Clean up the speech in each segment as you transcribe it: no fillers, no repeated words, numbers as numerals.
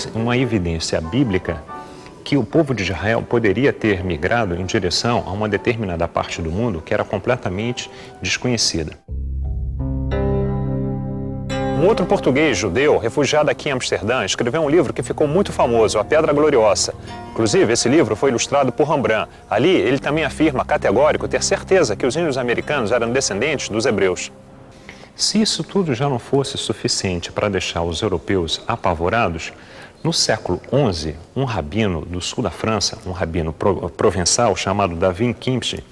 uma evidência bíblica que o povo de Israel poderia ter migrado em direção a uma determinada parte do mundo que era completamente desconhecida. Um outro português judeu, refugiado aqui em Amsterdã, escreveu um livro que ficou muito famoso, A Pedra Gloriosa. Inclusive, esse livro foi ilustrado por Rembrandt. Ali, ele também afirma, categórico, ter certeza que os índios americanos eram descendentes dos hebreus. Se isso tudo já não fosse suficiente para deixar os europeus apavorados, no século XI, um rabino do sul da França, um rabino provençal chamado David Kimchi,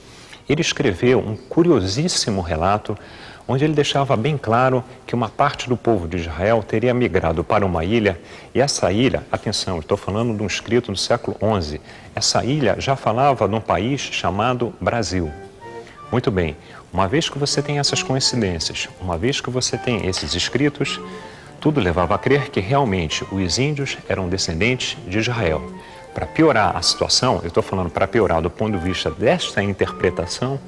ele escreveu um curiosíssimo relato onde ele deixava bem claro que uma parte do povo de Israel teria migrado para uma ilha, e essa ilha, atenção, estou falando de um escrito do século XI, essa ilha já falava de um país chamado Brasil. Muito bem, uma vez que você tem essas coincidências, uma vez que você tem esses escritos, tudo levava a crer que realmente os índios eram descendentes de Israel. Para piorar a situação, eu estou falando para piorar do ponto de vista desta interpretação,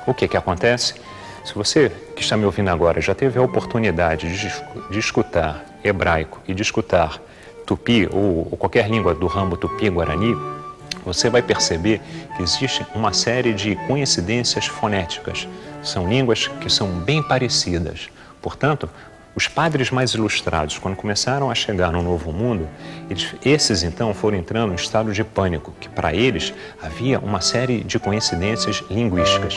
o que acontece? Se você que está me ouvindo agora já teve a oportunidade de escutar hebraico e de escutar tupi ou qualquer língua do ramo tupi-guarani, você vai perceber que existe uma série de coincidências fonéticas. São línguas que são bem parecidas. Portanto, os padres mais ilustrados, quando começaram a chegar no Novo Mundo, esses então foram entrando em estado de pânico, que para eles havia uma série de coincidências linguísticas.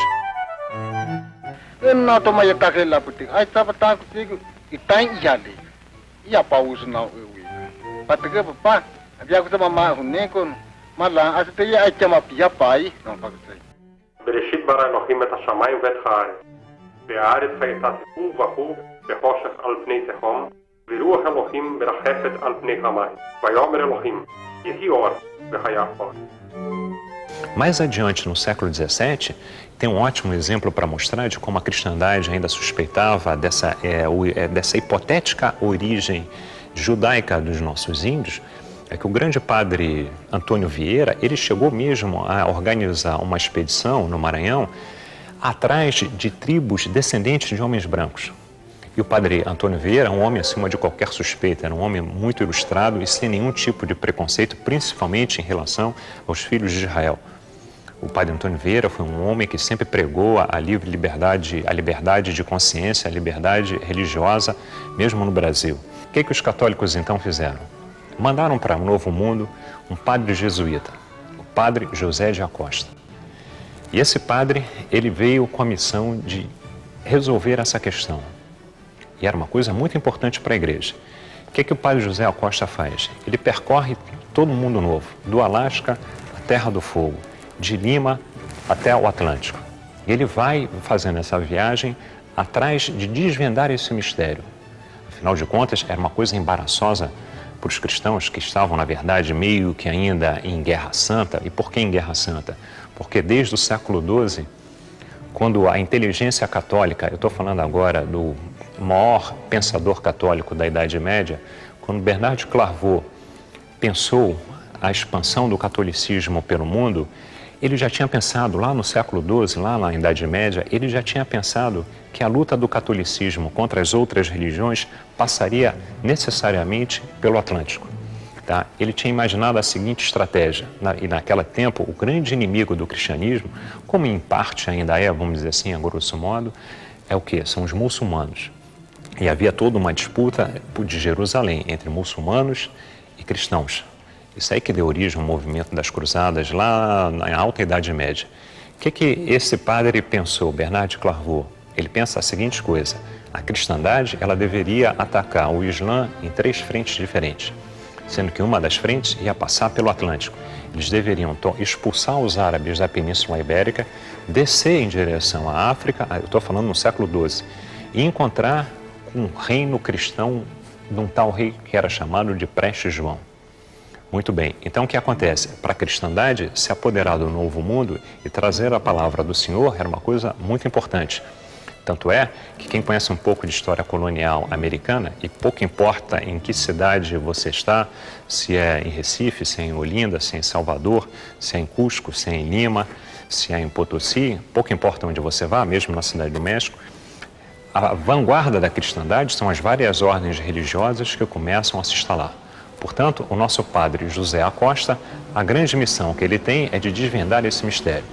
בראשית ברא אלוהים את השמיים ואת הארץ, והארץ הייתה תוהו ובוהו וחושך על פני תהום, ורוח אלוהים מרחפת על פני המים. ויאמר אלוהים, יהי אור, והיה אור. Mais adiante, no século XVII, tem um ótimo exemplo para mostrar de como a cristandade ainda suspeitava dessa hipotética origem judaica dos nossos índios. É que o grande padre Antônio Vieira, ele chegou mesmo a organizar uma expedição no Maranhão atrás de tribos descendentes de homens brancos. E o padre Antônio Vieira, um homem acima de qualquer suspeita, era um homem muito ilustrado e sem nenhum tipo de preconceito, principalmente em relação aos filhos de Israel. O padre Antônio Vieira foi um homem que sempre pregou a livre liberdade, a liberdade de consciência, a liberdade religiosa, mesmo no Brasil. O que os católicos então fizeram? Mandaram para o Novo Mundo um padre jesuíta, o padre José de Acosta. E esse padre, ele veio com a missão de resolver essa questão. E era uma coisa muito importante para a igreja. O que o padre José Acosta faz? Ele percorre todo o mundo novo, do Alasca à Terra do Fogo, de Lima até o Atlântico. E ele vai fazendo essa viagem atrás de desvendar esse mistério. Afinal de contas, era uma coisa embaraçosa para os cristãos que estavam, na verdade, meio que ainda em Guerra Santa. E por que em Guerra Santa? Porque desde o século XII, quando a inteligência católica, eu estou falando agora do maior pensador católico da Idade Média, quando Bernard de Clairvaux pensou a expansão do catolicismo pelo mundo, ele já tinha pensado, lá no século XII, lá na Idade Média, ele já tinha pensado que a luta do catolicismo contra as outras religiões passaria necessariamente pelo Atlântico. Tá? Ele tinha imaginado a seguinte estratégia, e naquele tempo o grande inimigo do cristianismo, como em parte ainda é, vamos dizer assim, a grosso modo, é o quê? São os muçulmanos. E havia toda uma disputa de Jerusalém entre muçulmanos e cristãos. Isso aí que deu origem ao movimento das cruzadas lá na Alta Idade Média. O que esse padre pensou, Bernard de Clairvaux? Ele pensa a seguinte coisa: a cristandade ela deveria atacar o Islã em 3 frentes diferentes, sendo que uma das frentes ia passar pelo Atlântico. Eles deveriam expulsar os árabes da Península Ibérica, descer em direção à África, eu estou falando no século XII, e encontrar um reino cristão de um tal rei que era chamado de Prestes João. Muito bem, então o que acontece? Para a cristandade se apoderar do novo mundo e trazer a palavra do Senhor era uma coisa muito importante. Tanto é que quem conhece um pouco de história colonial americana, e pouco importa em que cidade você está, se é em Recife, se é em Olinda, se é em Salvador, se é em Cusco, se é em Lima, se é em Potosí, pouco importa onde você vá, mesmo na cidade do México, a vanguarda da cristandade são as várias ordens religiosas que começam a se instalar. Portanto, o nosso padre José Acosta, a grande missão que ele tem é de desvendar esse mistério.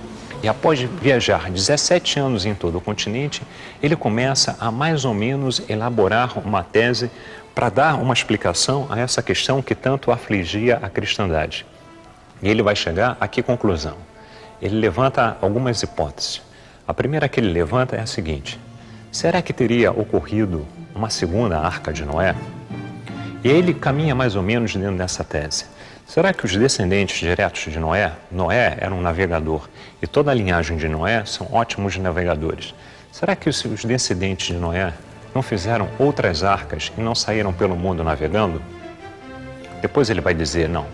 E após viajar 17 anos em todo o continente, ele começa a mais ou menos elaborar uma tese para dar uma explicação a essa questão que tanto afligia a cristandade. E ele vai chegar a que conclusão? Ele levanta algumas hipóteses. A primeira que ele levanta é a seguinte: será que teria ocorrido uma segunda arca de Noé? E ele caminha mais ou menos dentro dessa tese. Será que os descendentes diretos de Noé, Noé era um navegador e toda a linhagem de Noé são ótimos navegadores? Será que os descendentes de Noé não fizeram outras arcas e não saíram pelo mundo navegando? Depois ele vai dizer, não,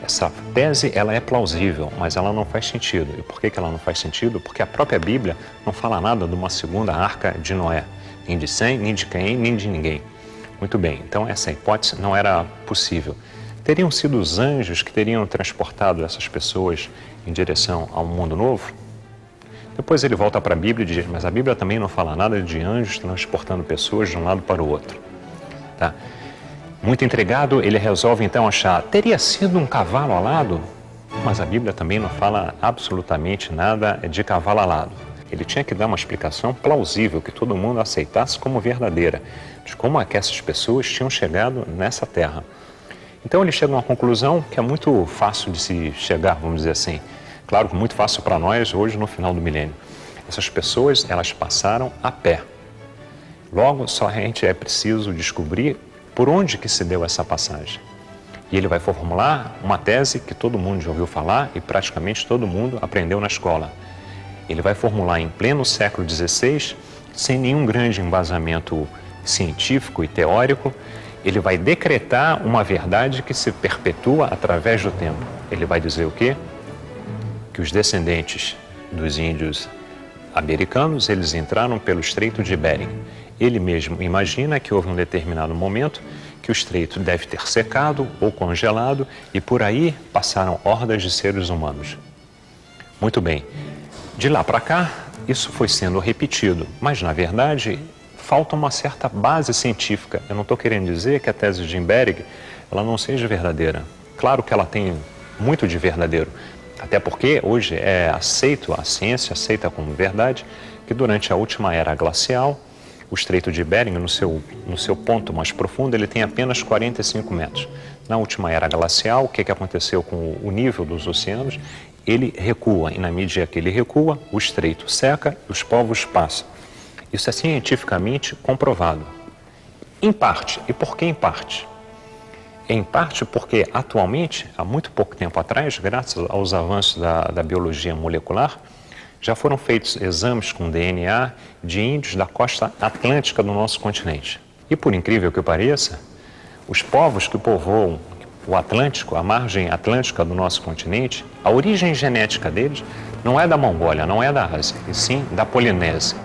essa tese ela é plausível, mas ela não faz sentido. E por que ela não faz sentido? Porque a própria Bíblia não fala nada de uma segunda arca de Noé, nem de Sem, nem de Caim, nem de ninguém. Muito bem, então essa hipótese não era possível. Teriam sido os anjos que teriam transportado essas pessoas em direção a um mundo novo? Depois ele volta para a Bíblia e diz, mas a Bíblia também não fala nada de anjos transportando pessoas de um lado para o outro. Tá? Muito intrigado, ele resolve então achar, teria sido um cavalo alado? Mas a Bíblia também não fala absolutamente nada de cavalo alado. Ele tinha que dar uma explicação plausível, que todo mundo aceitasse como verdadeira, de como é que essas pessoas tinham chegado nessa terra. Então ele chega a uma conclusão que é muito fácil de se chegar, vamos dizer assim. Claro que muito fácil para nós hoje no final do milênio. Essas pessoas, elas passaram a pé. Logo, só a gente é preciso descobrir por onde que se deu essa passagem. E ele vai formular uma tese que todo mundo já ouviu falar e praticamente todo mundo aprendeu na escola. Ele vai formular em pleno século XVI, sem nenhum grande embasamento científico e teórico, ele vai decretar uma verdade que se perpetua através do tempo. Ele vai dizer o quê? Que os descendentes dos índios americanos, eles entraram pelo Estreito de Bering. Ele mesmo imagina que houve um determinado momento que o estreito deve ter secado ou congelado e por aí passaram hordas de seres humanos. Muito bem. De lá para cá, isso foi sendo repetido, mas na verdade falta uma certa base científica. Eu não estou querendo dizer que a tese de Bering ela não seja verdadeira. Claro que ela tem muito de verdadeiro, até porque hoje é aceito, a ciência aceita como verdade, que durante a última era glacial, o Estreito de Bering, no seu ponto mais profundo, ele tem apenas 45 metros. Na última era glacial, o que aconteceu com o nível dos oceanos? Ele recua, e na medida que ele recua, o estreito seca e os povos passam. Isso é cientificamente comprovado. Em parte. E por que em parte? Em parte porque, atualmente, há muito pouco tempo atrás, graças aos avanços da biologia molecular, já foram feitos exames com DNA de índios da costa atlântica do nosso continente. E, por incrível que pareça, os povos que povoam o Atlântico, a margem atlântica do nosso continente, a origem genética deles não é da Mongólia, não é da Ásia, e sim da Polinésia.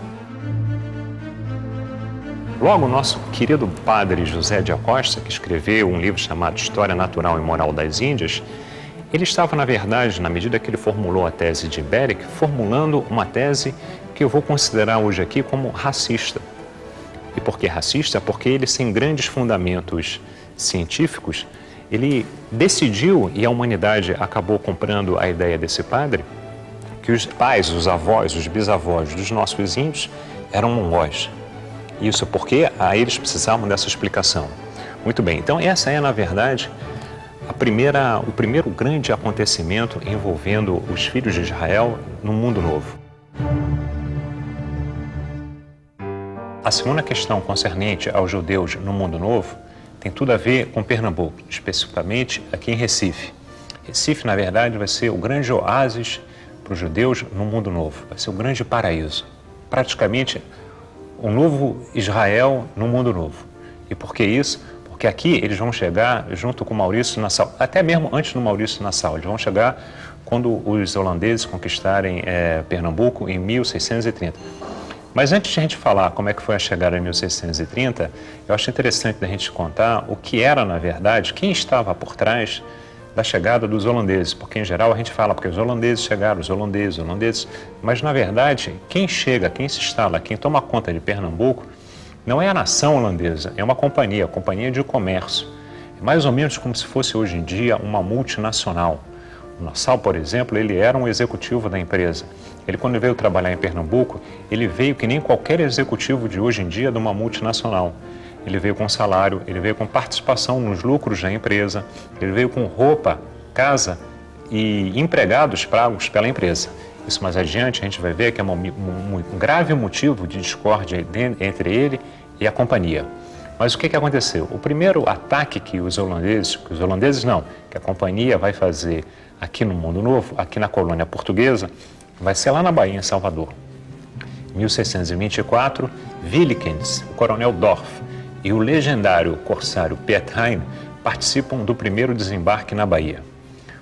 Logo, o nosso querido padre José de Acosta, que escreveu um livro chamado História Natural e Moral das Índias, ele estava, na verdade, na medida que ele formulou a tese de Bering, formulando uma tese que eu vou considerar hoje aqui como racista. E por que racista? Porque ele, sem grandes fundamentos científicos, ele decidiu, e a humanidade acabou comprando a ideia desse padre, que os pais, os avós, os bisavós dos nossos índios eram mongóis. Isso porque eles precisavam dessa explicação. Muito bem, então essa é, na verdade, o primeiro grande acontecimento envolvendo os filhos de Israel no mundo novo. A segunda questão concernente aos judeus no mundo novo tem tudo a ver com Pernambuco, especificamente aqui em Recife. Recife, na verdade, vai ser o grande oásis para os judeus no mundo novo. Vai ser o grande paraíso. Praticamente um novo Israel no mundo novo. E por que isso? Porque aqui eles vão chegar junto com Maurício Nassau, até mesmo antes do Maurício Nassau. Eles vão chegar quando os holandeses conquistarem Pernambuco em 1630. Mas antes de a gente falar como é que foi a chegada em 1630, eu acho interessante a gente contar o que era, na verdade, quem estava por trás da chegada dos holandeses, porque em geral a gente fala porque os holandeses chegaram, os holandeses, mas na verdade quem chega, quem se instala, quem toma conta de Pernambuco não é a nação holandesa, é uma companhia de comércio. mais ou menos como se fosse hoje em dia uma multinacional. O Nassau, por exemplo, ele era um executivo da empresa. Ele, quando veio trabalhar em Pernambuco, ele veio que nem qualquer executivo de hoje em dia de uma multinacional. Ele veio com salário, ele veio com participação nos lucros da empresa, ele veio com roupa, casa e empregados pagos pela empresa. Isso mais adiante a gente vai ver que é um grave motivo de discórdia entre ele e a companhia. Mas o que aconteceu? O primeiro ataque que que a companhia vai fazer aqui no Mundo Novo, aqui na colônia portuguesa, vai ser lá na Bahia, em Salvador. Em 1624, Willikens, o coronel Dorf e o legendário corsário Piet Hein participam do primeiro desembarque na Bahia.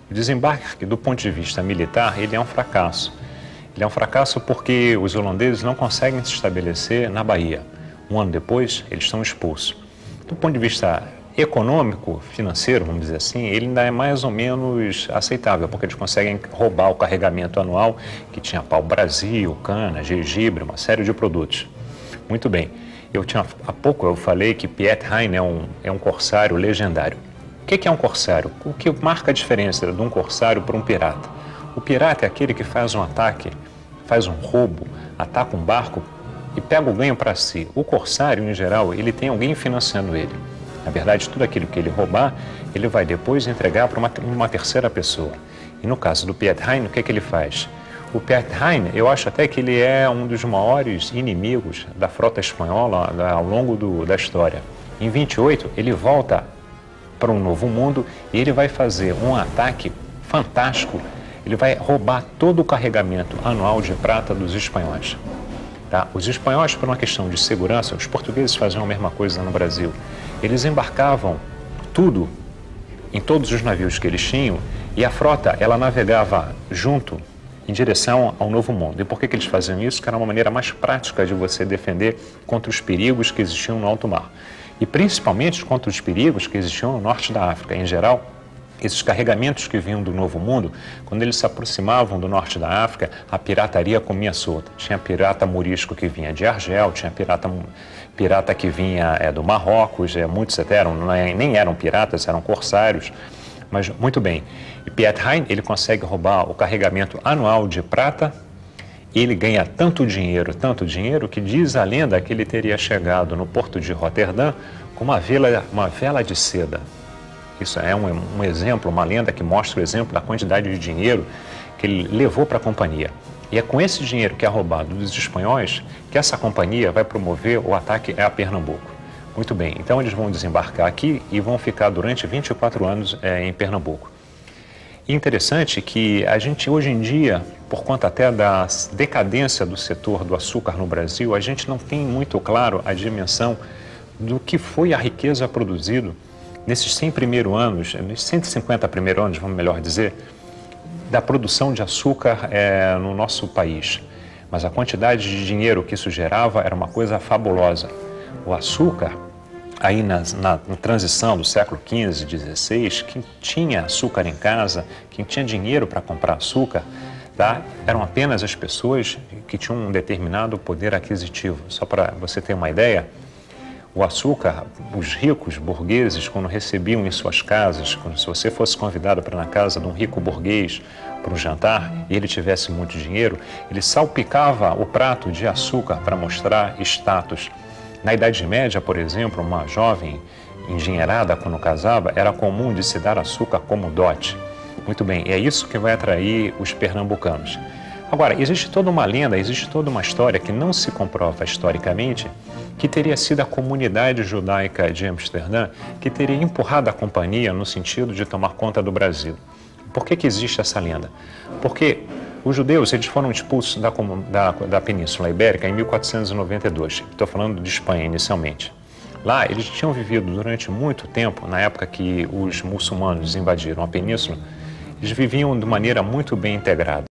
O desembarque, do ponto de vista militar, ele é um fracasso. Ele é um fracasso porque os holandeses não conseguem se estabelecer na Bahia. Um ano depois, eles estão expulsos. Do ponto de vista econômico, financeiro, vamos dizer assim, ele ainda é mais ou menos aceitável, porque eles conseguem roubar o carregamento anual que tinha pau-brasil, cana, gengibre, uma série de produtos. Muito bem. Há pouco eu falei que Piet Hein é um corsário legendário. O que é um corsário? O que marca a diferença de um corsário para um pirata? O pirata é aquele que faz um ataque, faz um roubo, ataca um barco e pega o ganho para si. O corsário, em geral, ele tem alguém financiando ele. Na verdade, tudo aquilo que ele roubar, ele vai depois entregar para uma terceira pessoa. E no caso do Piet Hein, o que ele faz? O Piet Hein, eu acho até que ele é um dos maiores inimigos da frota espanhola ao longo da história. Em 28, ele volta para um novo mundo e ele vai fazer um ataque fantástico. Ele vai roubar todo o carregamento anual de prata dos espanhóis. Tá? Os espanhóis, por uma questão de segurança, os portugueses faziam a mesma coisa no Brasil. Eles embarcavam tudo em todos os navios que eles tinham e a frota, ela navegava junto em direção ao Novo Mundo. E por que eles faziam isso? Porque era uma maneira mais prática de você defender contra os perigos que existiam no alto mar. E principalmente contra os perigos que existiam no norte da África. Em geral, esses carregamentos que vinham do Novo Mundo, quando eles se aproximavam do norte da África, a pirataria comia solta. Tinha pirata morisco que vinha de Argel, tinha pirata que vinha do Marrocos, muitos até nem eram piratas, eram corsários. Mas, muito bem, e Piet Hein, ele consegue roubar o carregamento anual de prata e ele ganha tanto dinheiro, que diz a lenda que ele teria chegado no porto de Roterdã com uma vela de seda. Isso é um exemplo, uma lenda que mostra o exemplo da quantidade de dinheiro que ele levou para a companhia. E é com esse dinheiro que é roubado dos espanhóis que essa companhia vai promover o ataque a Pernambuco. Muito bem, então eles vão desembarcar aqui e vão ficar durante 24 anos em Pernambuco. E interessante que a gente hoje em dia, por conta até da decadência do setor do açúcar no Brasil, a gente não tem muito claro a dimensão do que foi a riqueza produzida nesses 100 primeiros anos, nesses 150 primeiros anos, vamos melhor dizer, da produção de açúcar no nosso país. Mas a quantidade de dinheiro que isso gerava era uma coisa fabulosa. O açúcar, aí na transição do século XV e XVI, quem tinha açúcar em casa, quem tinha dinheiro para comprar açúcar, tá, eram apenas as pessoas que tinham um determinado poder aquisitivo. Só para você ter uma ideia, o açúcar, os ricos burgueses, quando recebiam em suas casas, se você fosse convidado para ir na casa de um rico burguês para um jantar e ele tivesse muito dinheiro, ele salpicava o prato de açúcar para mostrar status. Na Idade Média, por exemplo, uma jovem engenheirada, quando casava, era comum de se dar açúcar como dote. Muito bem, é isso que vai atrair os pernambucanos. Agora, existe toda uma lenda, existe toda uma história que não se comprova historicamente, que teria sido a comunidade judaica de Amsterdã que teria empurrado a companhia no sentido de tomar conta do Brasil. Por que existe essa lenda? Porque os judeus eles foram expulsos da Península Ibérica em 1492. Estou falando de Espanha inicialmente. Lá eles tinham vivido durante muito tempo, na época que os muçulmanos invadiram a península, eles viviam de maneira muito bem integrada.